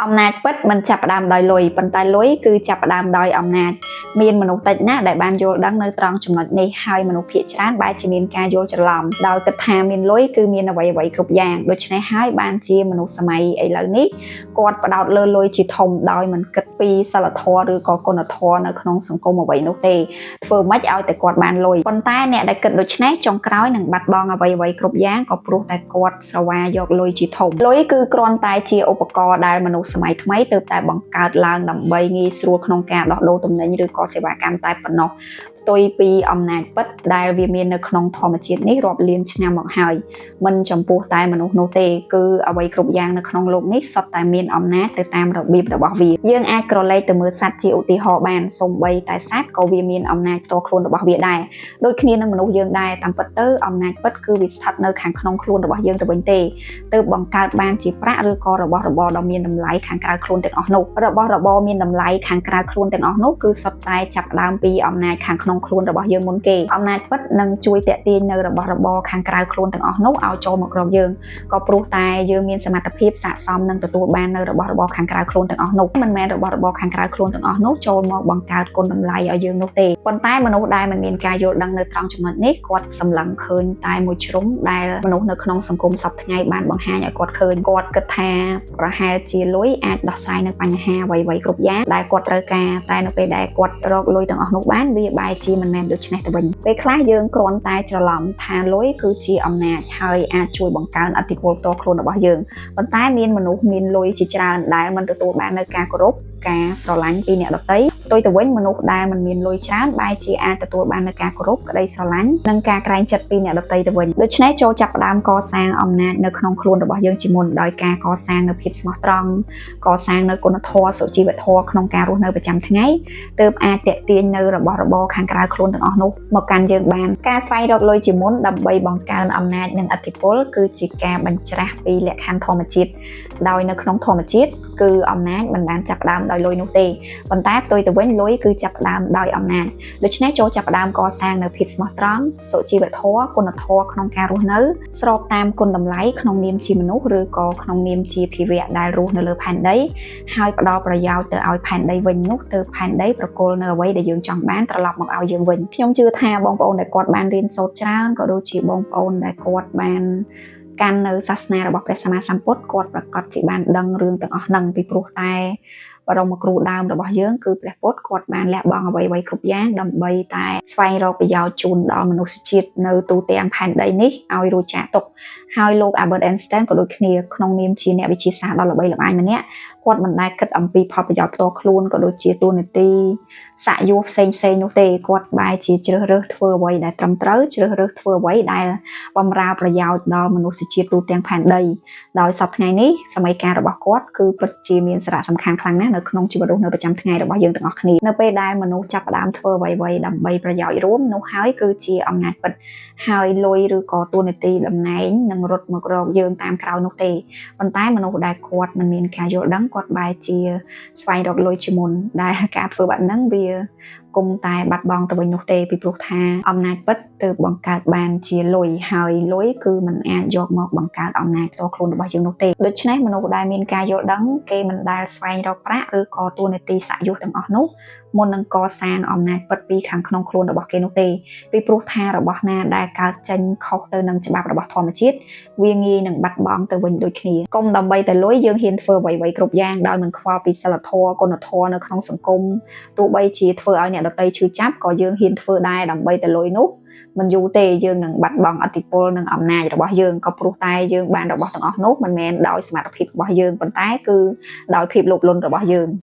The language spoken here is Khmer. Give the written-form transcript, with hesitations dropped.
អំណាចពិតមិនចាប់ផ្ដើមដោយលុយប៉ុន្តែលុយគឺចាប់ផ្ដើមដោយអំណាចមានមនុស្សតិចណាស់ដែលបានយល់ដឹងនៅត្រង់ចំណុចនេះហើយមនុស្សភាគច្រើនបែរជាមានការយល់ច្រឡំដោយគិតថាមានលុយគឺមានអ្វីៗគ្រប់យ៉ាងដូច្នេះហើយបានជាមនុស្សសម័យឥឡូវនេះគាត់ផ្ដោតលើលុយជាធំដោយមិនគិតពីសិលធម៌ឬក៏គុណធម៌នៅក្នុងសង្គមអ្វីនោះទេធ្វើម៉េចឲ្យតែគាត់បានលុយប៉ុន្តែអ្នកដែលគិតដូច្នេះចុងក្រោយនឹងបាត់បង់អ្វីៗគ្រប់យ៉ាងក៏ព្រោះតែគាត់ស្រវាយកលុយជាធំលុយគឺគ្រាន់តែជាឧបករណ៍ដែលមនុស្សសម័យថ្មីទើបតែបង្កើតឡើងដើម្បីងាយស្រួលក្នុងការដោះដូរទំនិញឬក៏សេវាកម្មតែប៉ុណ្ណោះផ្ទុយពីអំណាចពិតដែលវាមាននៅក្នុងធម្មជាតិនេះរាប់លានឆ្នាំមកហើយមិនចំពោះតែមនុស្សនោះទេគឺអ្វីគ្រប់យ៉ាងនៅក្នុងโลกនេះសុទ្ធតែមានអំណាចទៅតាមរបៀបរបស់វាយើងអាចក្រឡេកទៅមើលសត្វជាឧទាហរណ៍បានសូម្បីតែសត្វក៏វាមានអំណាចផ្ទាល់ខ្លួនរបស់វាដែរដូចគ្នានឹងមនុស្សយើងដែរតាមពិតទៅអំណាចពិតគឺវាស្ថិតនៅខាងក្នុងខ្លួនរបស់យើងទៅវិញទេទើបបង្កើតបានជាប្រាក់ឬក៏របស់របរដ៏មានតម្លៃខាងក្រៅខ្លួនទាំងអស់នោះរបស់របរមានតម្លៃខាងក្រៅខ្លួនទាំងអស់នោះគឺសុទ្ធតែចាប់ផ្ដើមពីអំណាចខាងក្នុងខ្លួនរបស់យើងមុនគេអំណាចពិតនឹងជួយតាក់ទាញនៅរបស់របរខាងក្រៅខ្លួនទាំងអស់នោះឲ្យចូលមករកយើងក៏ព្រោះតែយើងមានសមត្ថភាពស័ក្តិសមនឹងទទួលបាននៅរបស់របរខាងក្រៅខ្លួនទាំងអស់នោះមិនមែនរបស់របរខាងក្រៅខ្លួនទាំងអស់នោះចូលមកបង្កើតគុណតម្លៃឲ្យយើងនោះទេប៉ុន្តែមនុស្សដែលមិនមានការយល់ដឹងនៅត្រង់ចំណុចនេះគាត់សម្លឹងឃើញតែមួយជ្រុងដែលមនុស្សនៅក្នុងសង្គមសពថ្ងៃបានបង្ហាញឲ្យគាត់ឃើញគាត់គិតថាប្រហែលជាលុយអាចដោះស្រាយនៅបញ្ហាអ្វីៗគ្រប់យ៉ាងដែលគាត់ត្រូវការតែនៅពេលដែលគាត់រកលុយទាំងអស់នោះបានវាបែរជាមិនមែនដូច្នេះទៅវិញពេលខ្លះយើងគ្រាន់តែច្រឡំថាលុយគឺជាអំណាចហើយអាចជួយបង្កើនឥទ្ធិពលផ្ទាល់ខ្លួនរបស់យើងប៉ុន្តែមានមនុស្សមានលុយជាច្រើនដែលមិនទទួលបាននៅការគោរពការស្រឡាញ់ពីអ្នកដទៃផ្ទុយទៅវិញមនុស្សដែលមិនមានលុយច្រើនបែរជាអាចទទួលបាននូវការគោរពក្តីស្រឡាញ់និងការក្រែងចិត្តពីអ្នកដទៃទៅវិញដូច្នេះចូលចាប់ផ្ដើមកសាងអំណាចនៅក្នុងខ្លួនរបស់យើងជាមុនដោយការកសាងនូវភាពស្មោះត្រង់កសាងនូវគុណធម៌សុជីវធម៌ក្នុងការរស់នៅប្រចាំថ្ងៃទើបអាចតាក់ទាញនៅរបស់របរខាងក្រៅខ្លួនទាំងអស់នោះមកកាន់យើងបានការស្វែងរកលុយជាមុនដើម្បីបង្កើនអំណាចនិងឥទ្ធិពលគឺជាការបញ្ច្រាស់ពីលក្ខខណ្ឌធម្មជាតិដោយនៅក្នុងធម្មជាតិគឺអំណាចមិនបានចាប់ផ្ដើមដោយលុយនោះទេប៉ុន្តែផ្ទុយទៅវិញលុយគឺចាប់ផ្ដើមដោយអំណាចដូច្នេះចូលចាប់ផ្ដើមកសាងនៅភាពស្មោះត្រង់សុជីវធម៌គុណធម៌ក្នុងការរស់នៅស្របតាមគុណតម្លៃក្នុងនាមជាមនុស្សឬក៏ក្នុងនាមជាភាវៈដែលរស់នៅលើផែនដីហើយផ្ដល់ប្រយោជន៍ទៅឲ្យផែនដីវិញនោះទើបផែនដីប្រគល់នៅអ្វីដែលយើងចង់បានត្រឡប់មកឲ្យយើងវិញខ្ញុំជឿថាបងប្អូនដែលគាត់បានរៀនសូត្រច្រើនក៏ដូចជាបងប្អូនដែលគាត់បានកាន់នៅសាសនារបស់ព្រះសម្មាសម្ពុទ្ធគាត់ប្រកាសជាបានដឹងរឿងទាំងអស់ហ្នឹងពីព្រោះតែបរមគ្រូដើមរបស់យើងគឺព្រះពុទ្ធគាត់បានលះបង់អ្វីៗគ្រប់យ៉ាងដើម្បីតែស្វែងរកប្រយោជន៍ជូនដល់មនុស្សជាតិនៅទូទាំងផែនដីនេះឲ្យរួចចាកទុក្ខហើយលោក Albert Einstein ក៏ដូចគ្នាក្នុងនាមជាអ្នកវិទ្យាសាស្ត្រដ៏ល្បីល្បាញម្នាក់គាត់មិនដែលគិតអំពីផលប្រយោជន៍ផ្ទាល់ខ្លួនក៏ដូចជាទូនាទីសាក់យោផ្សេងនោះទេគាត់បែរជាជ្រើសរើសធ្វើអ្វីដែលត្រឹមត្រូវជ្រើសរើសធ្វើអ្វីដែលបម្រើប្រយោជន៍ដល់មនុស្សជាតិទូទាំងផែនដីដោយសពថ្ងៃនេះសម័យកាលរបស់គាត់គឺពិតជាមានសារៈសំខាន់ខ្លាំងណាស់នៅក្នុងជីវិតរស់នៅប្រចាំថ្ងៃរបស់យើងទាំងអស់គ្នានៅពេលដែលមនុស្សចាប់ផ្ដើមធ្វើអ្វីៗដើម្បីប្រយោជន៍រួមនោះហើយគឺជាអំណាចពិតហើយលុយឬក៏ទូនាទីតំណែងនឹងរត់មករកយើងតាមក្រោយនោះទេប៉ុន្តែមនុស្សដែលគាត់មិនមានការយល់ដឹងគាត់បែរជាស្វែងរកលុយជាមុនដែលការធ្វើបែបហ្នឹងវាគង់តែបាត់បង់ទៅវិញនោះទេពីព្រោះថាអំណាចពិតទើបបង្កើតបានជាលុយហើយលុយគឺមិនអាចយកមកបង្កើតអំណាចផ្ទាល់ខ្លួនរបស់យើងនោះទេដូច្នេះមនុស្សដែលមានការយល់ដឹងគេមិនដែលស្វែងរកប្រាក់ឬក៏ទូនាទីសាក់យោទាំងអស់នោះមុននឹងកសាងអំណាចពិតពីខាងក្នុងខ្លួនរបស់គេនោះទេពីព្រោះថារបស់ណាដែលកើតចេញខុសទៅនឹងច្បាប់របស់ធម្មជាតិវាងាយនឹងបាត់បង់ទៅវិញដូចគ្នាកុំដើម្បីតែលុយយើងហ៊ានធ្វើអ្វីៗគ្រប់យ៉ាងដោយមិនខ្វល់ពីសិលធម៌គុណធម៌នៅក្នុងសង្គមទោះបីជាធ្វើឲ្យអ្នកដទៃឈឺចាប់ក៏យើងហ៊ានធ្វើដែរដើម្បីតែលុយនោះមិនយូរទេយើងនឹងបាត់បង់ឥទ្ធិពលនិងអំណាចរបស់យើងក៏ព្រោះតែយើងបានរបស់ទាំងអស់នោះមិនមែនដោយសមត្ថភាពរបស់យើងប៉ុន្តែគឺដោយភាពលោភលន់របស់យើង